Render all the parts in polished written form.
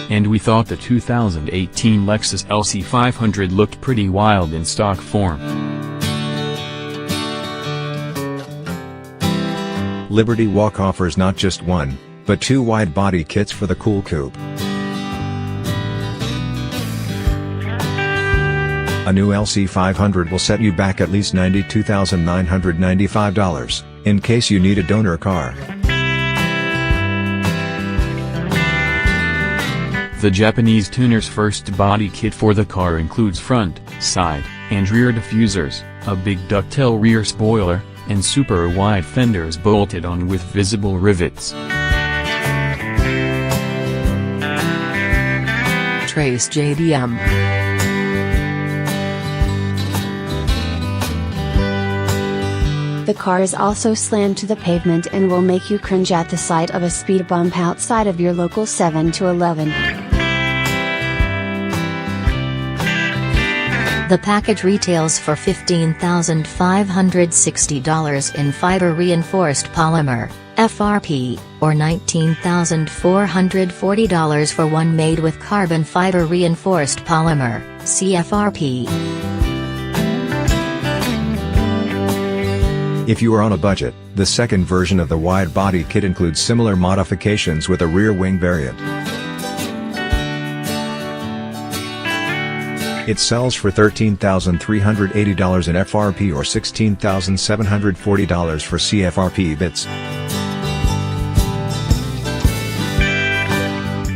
and we thought the 2018 Lexus LC 500 looked pretty wild in stock form. Liberty Walk offers not just one, but two wide-body kits for the cool coupe. A new LC 500 will set you back at least $92,995, in case you need a donor car. The Japanese tuner's first body kit for the car includes front, side, and rear diffusers, a big ducktail rear spoiler, and super wide fenders bolted on with visible rivets. Trace JDM. The car is also slammed to the pavement and will make you cringe at the sight of a speed bump outside of your local 7-Eleven. The package retails for $15,560 in fiber-reinforced polymer, FRP, or $19,440 for one made with carbon fiber-reinforced polymer, CFRP. If you are on a budget, the second version of the wide-body kit includes similar modifications with a rear wing variant. It sells for $13,380 in FRP or $16,740 for CFRP bits.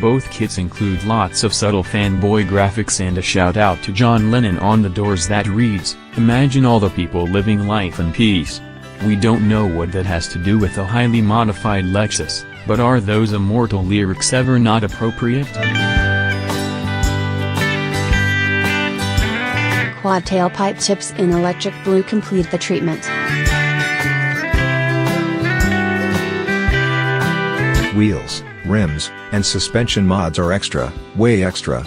Both kits include lots of subtle fanboy graphics and a shout out to John Lennon on the doors that reads, "Imagine all the people living life in peace." We don't know what that has to do with a highly modified Lexus, but are those immortal lyrics ever not appropriate? Quad tailpipe tips in electric blue complete the treatment. Wheels, rims, and suspension mods are extra, way extra.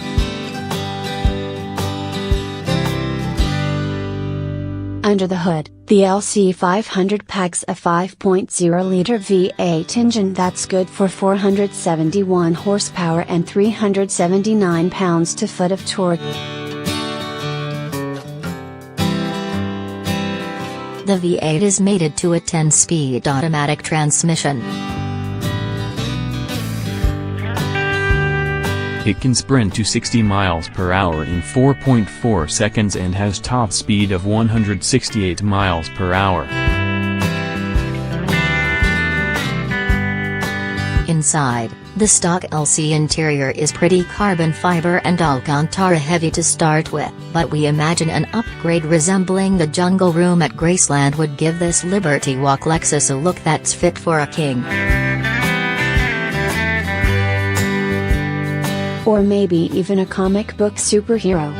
Under the hood, the LC 500 packs a 5.0-liter V8 engine that's good for 471 horsepower and 379 pounds-to-foot of torque. The V8 is mated to a 10-speed automatic transmission. It can sprint to 60 miles per hour in 4.4 seconds and has top speed of 168 miles per hour. Inside, the stock LC interior is pretty carbon fiber and Alcantara heavy to start with, but we imagine an upgrade resembling the jungle room at Graceland would give this Liberty Walk Lexus a look that's fit for a king. Or maybe even a comic book superhero.